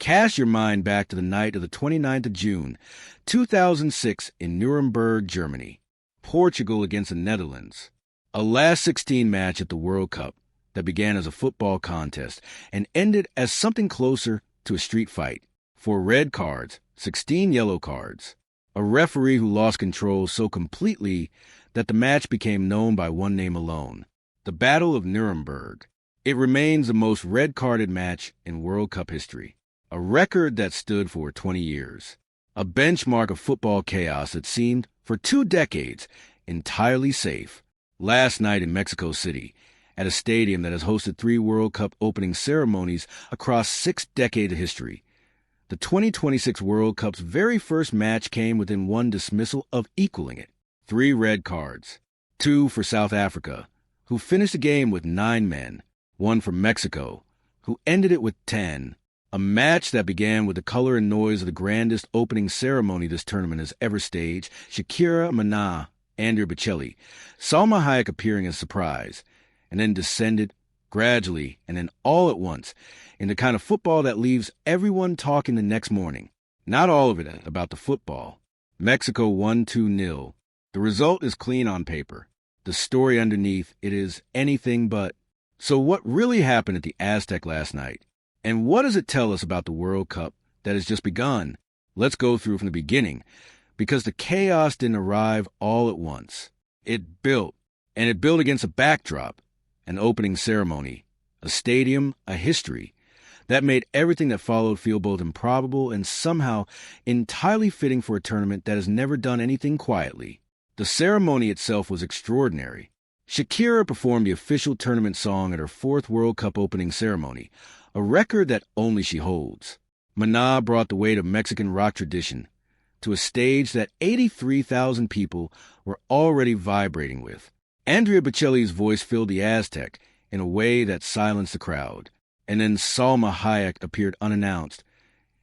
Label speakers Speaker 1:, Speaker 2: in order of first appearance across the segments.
Speaker 1: Cast your mind back to the night of the 29th of June, 2006 in Nuremberg, Germany. Portugal against the Netherlands. A last 16 match at the World Cup that began as a football contest and ended as something closer to a street fight. 4 red cards, 16 yellow cards. A referee who lost control so completely that the match became known by one name alone, the Battle of Nuremberg. It remains the most red-carded match in World Cup history, a record that stood for 20 years, a benchmark of football chaos that seemed, for 2 decades, entirely safe. Last night in Mexico City, at a stadium that has hosted 3 World Cup opening ceremonies across 6 decades of history, the 2026 World Cup's very first match came within one dismissal of equaling it. 3 red cards, 2 for South Africa, who finished the game with 9 men, 1 for Mexico, who ended it with 10. A match that began with the color and noise of the grandest opening ceremony this tournament has ever staged, Shakira, Maná, Andrea Bocelli, Salma Hayek appearing as surprise, and then descended gradually and then all at once in the kind of football that leaves everyone talking the next morning. Not all of it about the football. Mexico won 2-0. The result is clean on paper. The story underneath it is anything but. So what really happened at the Aztec last night? And what does it tell us about the World Cup that has just begun? Let's go through from the beginning, because the chaos didn't arrive all at once. It built, and it built against a backdrop, an opening ceremony, a stadium, a history, that made everything that followed feel both improbable and somehow entirely fitting for a tournament that has never done anything quietly. The ceremony itself was extraordinary. Shakira performed the official tournament song at her 4th World Cup opening ceremony, a record that only she holds. Maná brought the weight of Mexican rock tradition to a stage that 83,000 people were already vibrating with. Andrea Bocelli's voice filled the Aztec in a way that silenced the crowd. And then Salma Hayek appeared unannounced,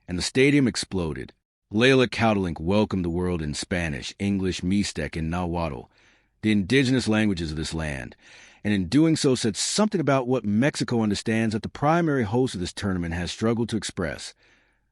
Speaker 1: and the stadium exploded. Layla Kautalink welcomed the world in Spanish, English, Mixtec, and Nahuatl, the indigenous languages of this land, and in doing so said something about what Mexico understands that the primary host of this tournament has struggled to express,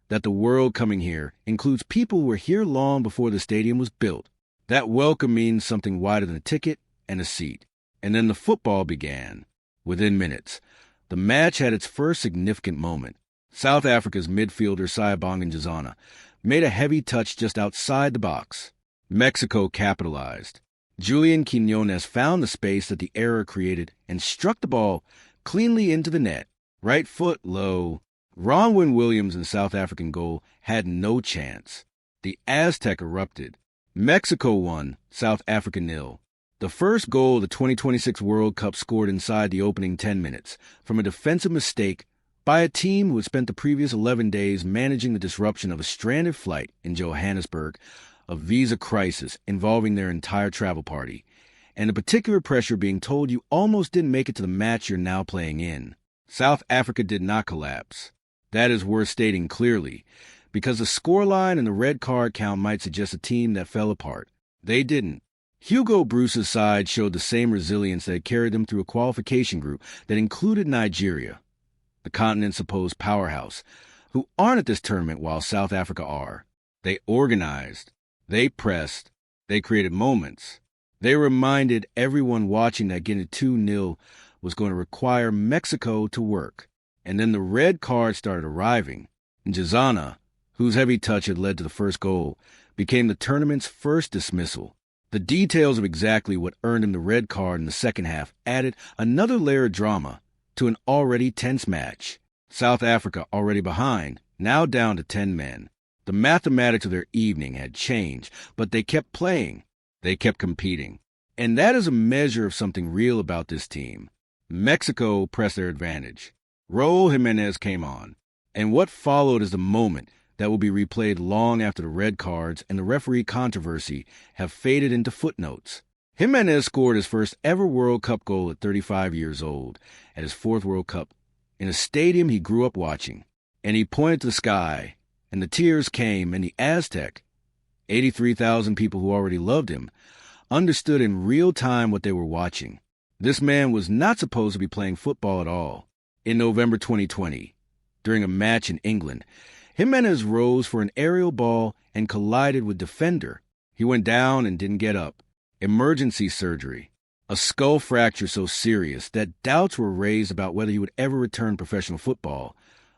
Speaker 1: that the world coming here includes people who were here long before the stadium was built. That welcome means something wider than a ticket and a seat. And then the football began. Within minutes, the match had its first significant moment. South Africa's midfielder Siyabonga Njazana made a heavy touch just outside the box. Mexico capitalized. Julian Quinones found the space that the error created and struck the ball cleanly into the net. Right foot low. Ronwen Williams in South African goal had no chance. The Aztec erupted. Mexico won, South Africa 0. The first goal of the 2026 World Cup scored inside the opening 10 minutes from a defensive mistake by a team who had spent the previous 11 days managing the disruption of a stranded flight in Johannesburg, a visa crisis involving their entire travel party, and the particular pressure being told you almost didn't make it to the match you're now playing in. South Africa did not collapse. That is worth stating clearly, because the scoreline and the red card count might suggest a team that fell apart. They didn't. Hugo Bruce's side showed the same resilience that had carried them through a qualification group that included Nigeria, the continent's supposed powerhouse, who aren't at this tournament while South Africa are. They organized, they pressed, they created moments. They reminded everyone watching that getting 2-0 was going to require Mexico to work. And then the red cards started arriving. Njazana, whose heavy touch had led to the first goal, became the tournament's first dismissal. The details of exactly what earned him the red card in the second half added another layer of drama to an already tense match. South Africa, already behind, now down to 10 men. The mathematics of their evening had changed, but they kept playing. They kept competing. And that is a measure of something real about this team. Mexico pressed their advantage. Raul Jimenez came on. And what followed is the moment that will be replayed long after the red cards and the referee controversy have faded into footnotes. Jimenez scored his first ever World Cup goal at 35 years old, at his 4th World Cup, in a stadium he grew up watching. And he pointed to the sky, and the tears came, and the Aztec, 83,000 people who already loved him, understood in real time what they were watching. This man was not supposed to be playing football at all. In November 2020, during a match in England, Jimenez rose for an aerial ball and collided with defender. He went down and didn't get up. Emergency surgery. A skull fracture so serious that doubts were raised about whether he would ever return professional football,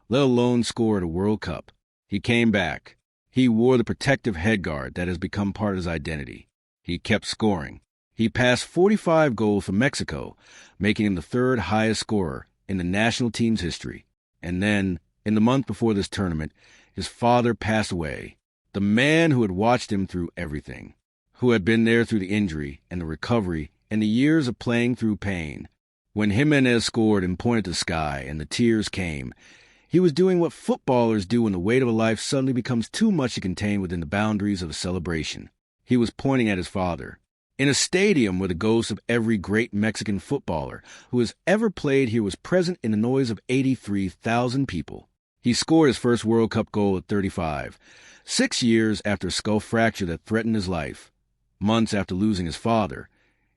Speaker 1: let alone score at a World Cup. He came back. He wore the protective headguard that has become part of his identity. He kept scoring. He passed 45 goals for Mexico, making him the third highest scorer in the national team's history. And then, in the month before this tournament, his father passed away. The man who had watched him through everything, who had been there through the injury and the recovery and the years of playing through pain. When Jimenez scored and pointed to the sky and the tears came, he was doing what footballers do when the weight of a life suddenly becomes too much to contain within the boundaries of a celebration. He was pointing at his father. In a stadium where the ghost of every great Mexican footballer who has ever played here was present in the noise of 83,000 people. He scored his first World Cup goal at 35, 6 years after a skull fracture that threatened his life, months after losing his father,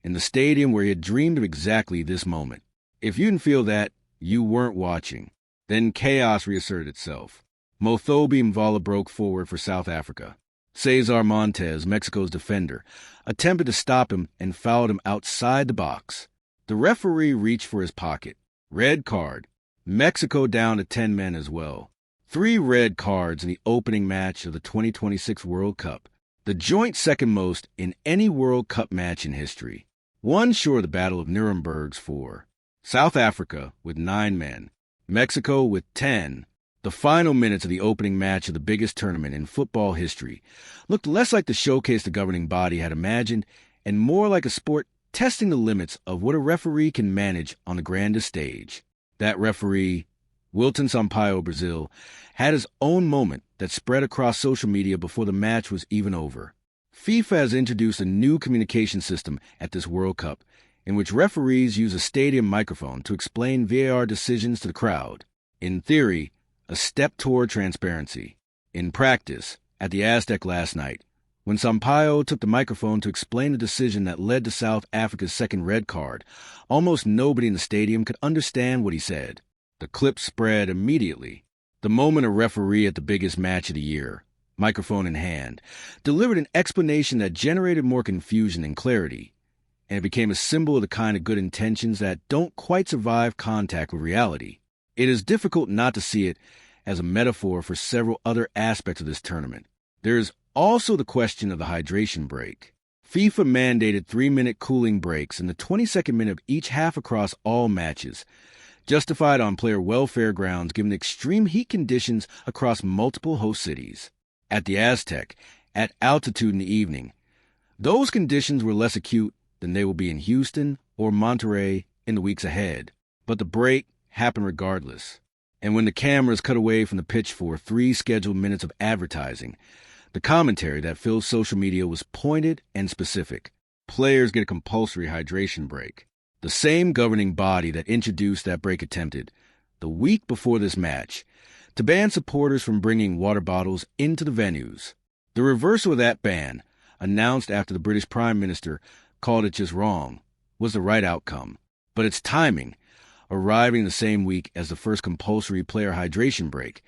Speaker 1: in the stadium where he had dreamed of exactly this moment. If you didn't feel that, you weren't watching. Then chaos reasserted itself. Mothobi Mvala broke forward for South Africa. Cesar Montes, Mexico's defender, attempted to stop him and fouled him outside the box. The referee reached for his pocket. Red card. Mexico down to 10 men as well. 3 red cards in the opening match of the 2026 World Cup, the joint second most in any World Cup match in history. One short of the Battle of Nuremberg's 4. South Africa with 9 men. Mexico with 10. The final minutes of the opening match of the biggest tournament in football history looked less like the showcase the governing body had imagined and more like a sport testing the limits of what a referee can manage on the grandest stage. That referee, Wilton Sampaio, Brazil, had his own moment that spread across social media before the match was even over. FIFA has introduced a new communication system at this World Cup in which referees use a stadium microphone to explain VAR decisions to the crowd. In theory, a step toward transparency. In practice, at the Aztec last night, when Sampaio took the microphone to explain the decision that led to South Africa's second red card, almost nobody in the stadium could understand what he said. The clip spread immediately. The moment a referee at the biggest match of the year, microphone in hand, delivered an explanation that generated more confusion than clarity, and it became a symbol of the kind of good intentions that don't quite survive contact with reality. It is difficult not to see it as a metaphor for several other aspects of this tournament. There is also the question of the hydration break. FIFA mandated 3-minute cooling breaks in the 22nd minute of each half across all matches, justified on player welfare grounds given the extreme heat conditions across multiple host cities. At the Aztec, at altitude in the evening, those conditions were less acute than they will be in Houston or Monterrey in the weeks ahead. But the break happened regardless. And when the cameras cut away from the pitch for 3 scheduled minutes of advertising, the commentary that filled social media was pointed and specific. Players get a compulsory hydration break. The same governing body that introduced that break attempted, the week before this match, to ban supporters from bringing water bottles into the venues. The reversal of that ban, announced after the British Prime Minister called it just wrong, was the right outcome. But its timing, arriving the same week as the first compulsory player hydration break,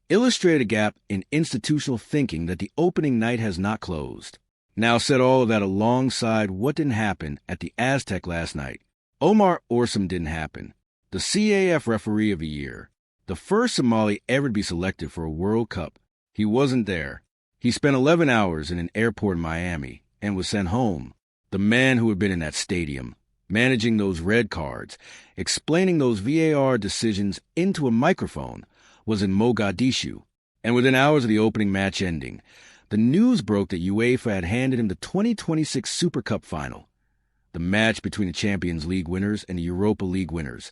Speaker 1: illustrated a gap in institutional thinking that the opening night has not closed. Now set all of that alongside what didn't happen at the Aztec last night. Omar Orsum didn't happen. The CAF referee of the year, the first Somali ever to be selected for a World Cup. He wasn't there. He spent 11 hours in an airport in Miami and was sent home. The man who had been in that stadium, managing those red cards, explaining those VAR decisions into a microphone, was in Mogadishu. And within hours of the opening match ending, the news broke that UEFA had handed him the 2026 Super Cup final, the match between the Champions League winners and the Europa League winners,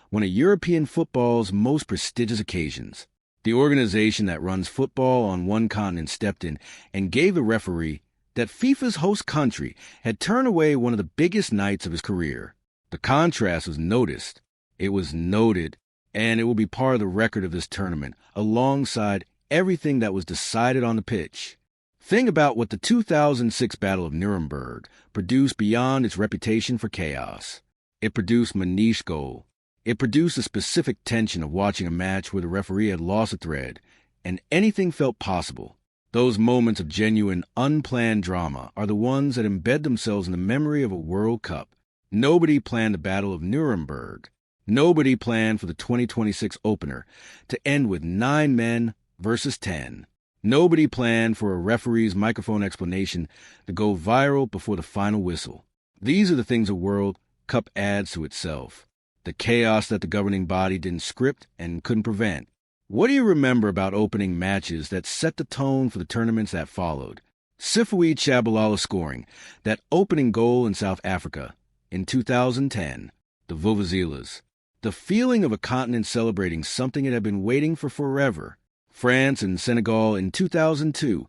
Speaker 1: one of European football's most prestigious occasions. The organization that runs football on one continent stepped in and gave the referee that FIFA's host country had turned away one of the biggest nights of his career. The contrast was noticed, it was noted, and it will be part of the record of this tournament, alongside everything that was decided on the pitch. Think about what the 2006 Battle of Nuremberg produced beyond its reputation for chaos. It produced Manish's goal. It produced a specific tension of watching a match where the referee had lost a thread, and anything felt possible. Those moments of genuine, unplanned drama are the ones that embed themselves in the memory of a World Cup. Nobody planned the Battle of Nuremberg. Nobody planned for the 2026 opener to end with 9 men versus 10. Nobody planned for a referee's microphone explanation to go viral before the final whistle. These are the things a World Cup adds to itself. The chaos that the governing body didn't script and couldn't prevent. What do you remember about opening matches that set the tone for the tournaments that followed? Sifawi Chabalala scoring that opening goal in South Africa in 2010, the Vuvuzelas. The feeling of a continent celebrating something it had been waiting for forever. France and Senegal in 2002,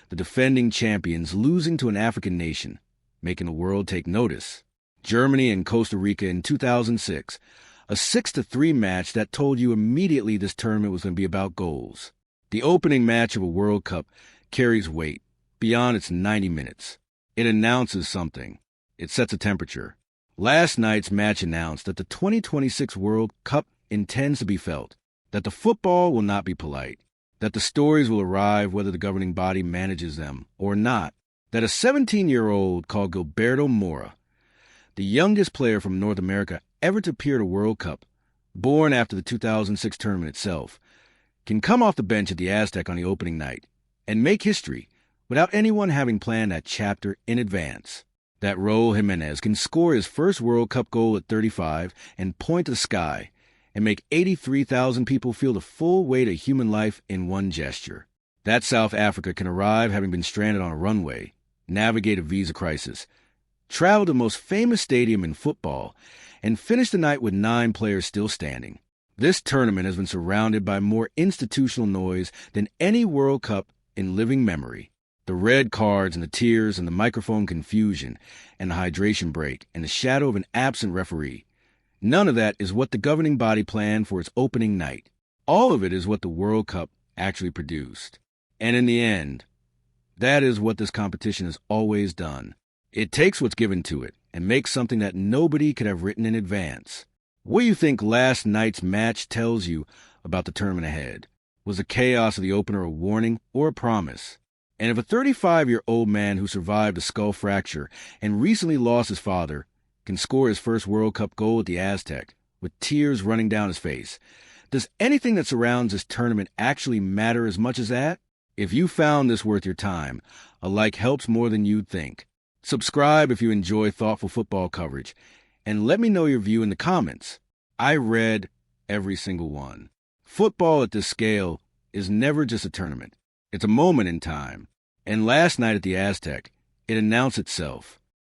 Speaker 1: the defending champions losing to an African nation, making the world take notice. Germany and Costa Rica in 2006, a 6-3 match that told you immediately this tournament was going to be about goals. The opening match of a World Cup carries weight beyond its 90 minutes. It announces something. It sets a temperature. Last night's match announced that the 2026 World Cup intends to be felt, that the football will not be polite, that the stories will arrive whether the governing body manages them or not, that a 17-year-old called Gilberto Mora, the youngest player from North America ever to appear at a World Cup, born after the 2006 tournament itself, can come off the bench at the Aztec on the opening night and make history without anyone having planned that chapter in advance. That Raul Jimenez can score his first World Cup goal at 35 and point to the sky and make 83,000 people feel the full weight of human life in one gesture. That South Africa can arrive having been stranded on a runway, navigate a visa crisis, travel to the most famous stadium in football, and finish the night with 9 players still standing. This tournament has been surrounded by more institutional noise than any World Cup in living memory. The red cards and the tears and the microphone confusion and the hydration break and the shadow of an absent referee. None of that is what the governing body planned for its opening night. All of it is what the World Cup actually produced. And in the end, that is what this competition has always done. It takes what's given to it and makes something that nobody could have written in advance. What do you think last night's match tells you about the tournament ahead? Was the chaos of the opener a warning or a promise? And if a 35-year-old man who survived a skull fracture and recently lost his father can score his first World Cup goal at the Aztec with tears running down his face, does anything that surrounds this tournament actually matter as much as that? If you found this worth your time, a like helps more than you'd think. Subscribe if you enjoy thoughtful football coverage, and let me know your view in the comments. I read every single one. Football at this scale is never just a tournament. It's a moment in time. And last night at the Aztec, it announced itself.